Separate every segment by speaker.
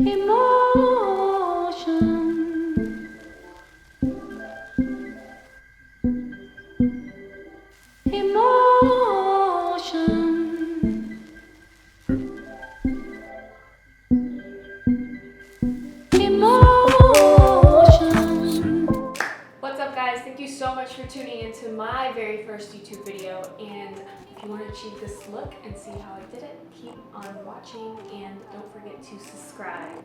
Speaker 1: Emotion. Emotion. Emotion.
Speaker 2: What's up, guys? Thank you so much for tuning into my very first YouTube video, and if you want to achieve this look and see how I did it, keep on watching and don't forget to subscribe.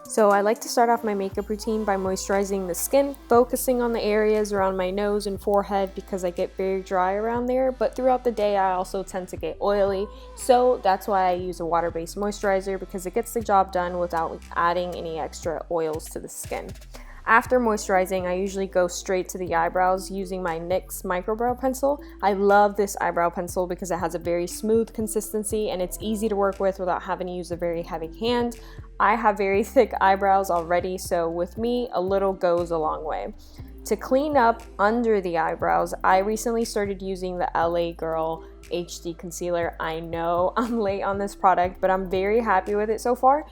Speaker 2: So I like to start off my makeup routine by moisturizing the skin, focusing on the areas around my nose and forehead because I get very dry around there, but throughout the day I also tend to get oily, so that's why I use a water-based moisturizer because it gets the job done without adding any extra oils to the skin. After moisturizing, I usually go straight to the eyebrows using my NYX micro brow pencil. I love this eyebrow pencil because it has a very smooth consistency and it's easy to work with without having to use a very heavy hand. I have very thick eyebrows already, so with me, a little goes a long way. To clean up under the eyebrows, I recently started using the LA Girl HD Concealer. I know I'm late on this product, but I'm very happy with it so far.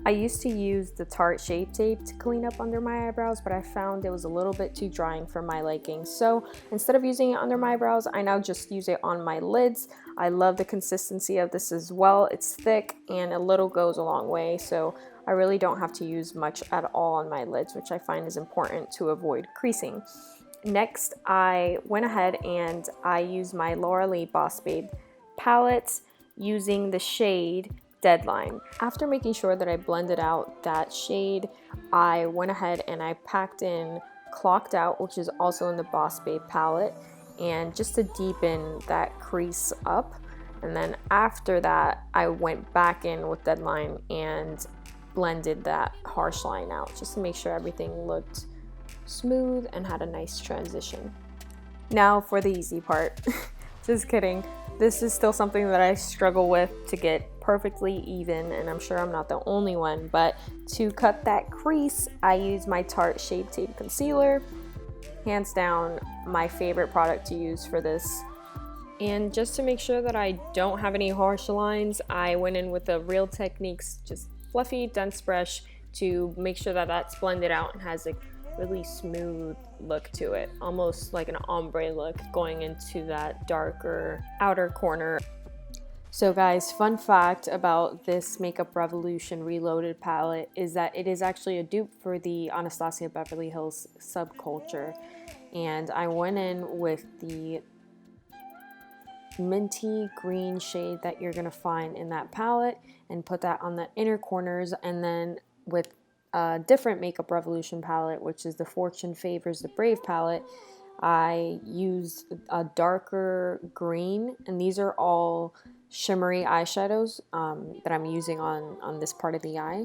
Speaker 2: I used to use the Tarte Shape Tape to clean up under my eyebrows, but I found it was a little bit too drying for my liking. So instead of using it under my eyebrows, I now just use it on my lids. I love the consistency of this as well. It's thick and a little goes a long way, so I really don't have to use much at all on my lids, which I find is important to avoid creasing. Next, I went ahead and I used my Laura Lee Boss Babe palette using the shade Deadline. After making sure that I blended out that shade, I went ahead and I packed in Clocked Out, which is also in the Boss Babe palette, and just to deepen that crease up. And then after that, I went back in with Deadline and blended that harsh line out just to make sure everything looked smooth and had a nice transition. Now for the easy part. Just kidding. This is still something that I struggle with to get perfectly even, and I'm sure I'm not the only one, but to cut that crease, I use my Tarte Shape Tape Concealer. Hands down, my favorite product to use for this. And just to make sure that I don't have any harsh lines, I went in with the Real Techniques, just fluffy, dense brush to make sure that that's blended out and has a really smooth look to it, almost like an ombre look going into that darker outer corner. So guys, fun fact about this Makeup Revolution Reloaded palette is that it is actually a dupe for the Anastasia Beverly Hills subculture, and I went in with the minty green shade that you're gonna find in that palette and put that on the inner corners, and then with a different Makeup Revolution palette, which is the Fortune Favors the Brave palette, I used a darker green, and these are all shimmery eyeshadows that I'm using on this part of the eye.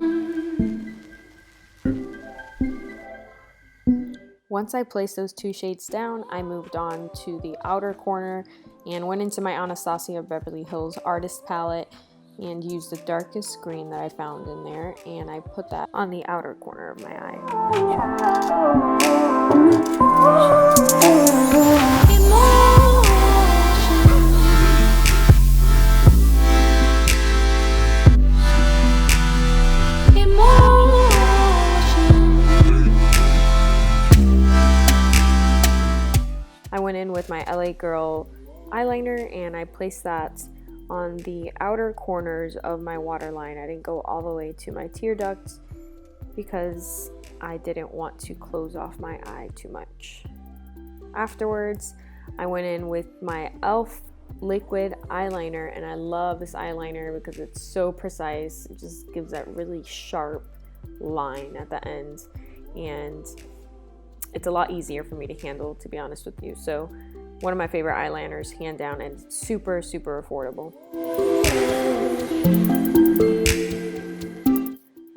Speaker 2: Once I placed those two shades down, I moved on to the outer corner and went into my Anastasia Beverly Hills Artist palette and used the darkest green that I found in there, and I put that on the outer corner of my eye. I went in with my LA Girl eyeliner and I placed that on the outer corners of my waterline. I didn't go all the way to my tear ducts because I didn't want to close off my eye too much. Afterwards, I went in with my e.l.f. liquid eyeliner, and I love this eyeliner because it's so precise. It just gives that really sharp line at the end, and it's a lot easier for me to handle, to be honest with you. So one of my favorite eyeliners, hand down, and it's super, super affordable.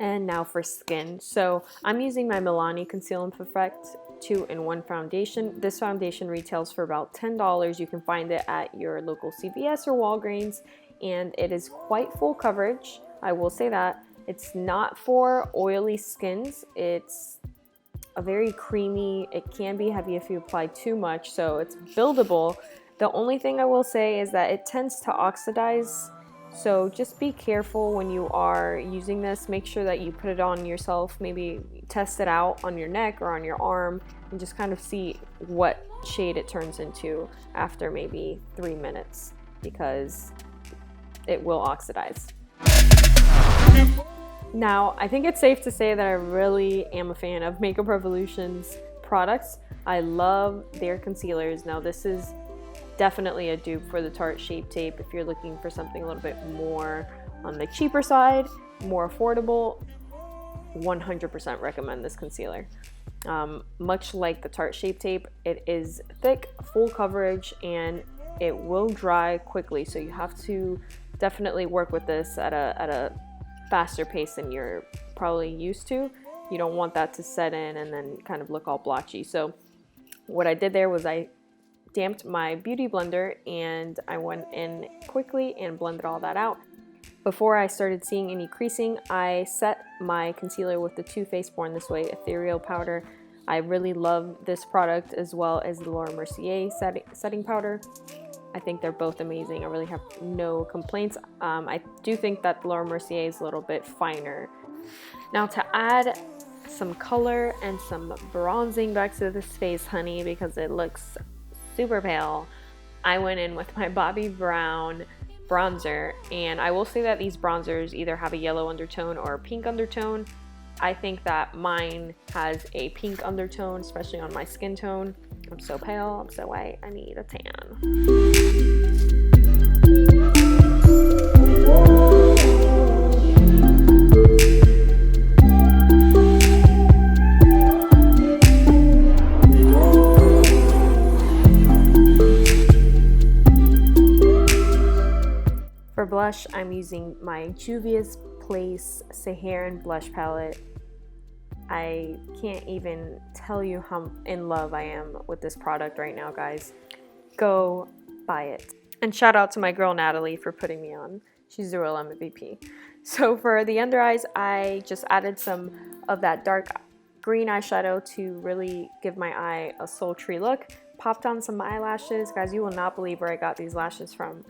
Speaker 2: And now for skin. So I'm using my Milani Conceal and Perfect 2-in-1 foundation. This foundation retails for about $10. You can find it at your local CVS or Walgreens, and it is quite full coverage. I will say that. It's not for oily skins. It's a very creamy, it can be heavy if you apply too much, so it's buildable. The only thing I will say is that it tends to oxidize
Speaker 3: So just be careful when you are using this. Make sure that you put it on yourself, maybe test it out on your neck or on your arm, and just kind of see what shade it turns into after maybe 3 minutes, because it will oxidize. Now, I think it's safe to say that I really am a fan of Makeup Revolution's products. I love their concealers. Now, this is definitely a dupe for the Tarte Shape Tape. If you're looking for something a little bit more on the cheaper side, more affordable, 100% recommend this concealer. Much like the Tarte Shape Tape, it is thick, full coverage, and it will dry quickly. So you have to definitely work with this at a faster pace than you're probably used to. You don't want that to set in and then kind of look all blotchy. So what I did there was I damped my beauty blender and I went in quickly and blended all that out. Before I started seeing any creasing, I set my concealer with the Too Faced Born This Way Ethereal Powder. I really love this product, as well as the Laura Mercier setting powder. I think they're both amazing. I really have no complaints. I do think that Laura Mercier is a little bit finer. Now, to add some color and some bronzing back to this face, honey, because it looks super pale, I went in with my Bobbi Brown bronzer, and I will say that these bronzers either have a yellow undertone or a pink undertone. I think that mine has a pink undertone, especially on my skin tone. I'm so pale, I'm so white, I need a tan. For blush, I'm using my Juvia's Place Saharan blush palette. I can't even tell you how in love I am with this product right now, guys. Go buy it. And shout out to my girl Natalie for putting me on. She's the real MVP. So for the under eyes, I just added some of that dark green eyeshadow to really give my eye a sultry look. Popped on some eyelashes. Guys, you will not believe where I got these lashes from.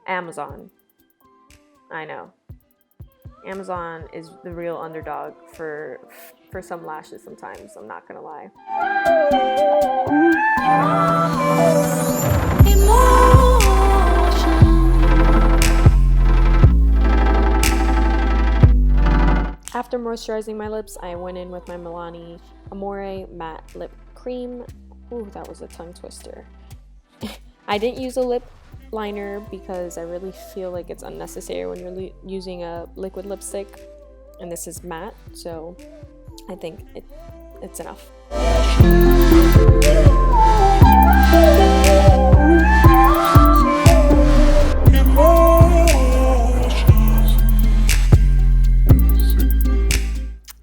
Speaker 3: Amazon. I know. Amazon is the real underdog for some lashes sometimes, I'm not gonna lie. After moisturizing my lips, I went in with my Milani Amore Matte Lip Cream. Ooh, that was a tongue twister. I didn't use a lip liner because I really feel like it's unnecessary when you're using a liquid lipstick, and this is matte, so I think it's enough.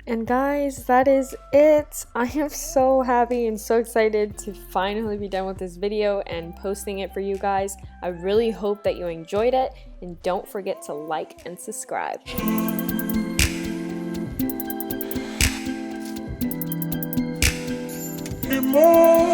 Speaker 3: And guys, that is it. I am so happy and so excited to finally be done with this video and posting it for you guys. I really hope that you enjoyed it, and don't forget to like and subscribe.
Speaker 4: More.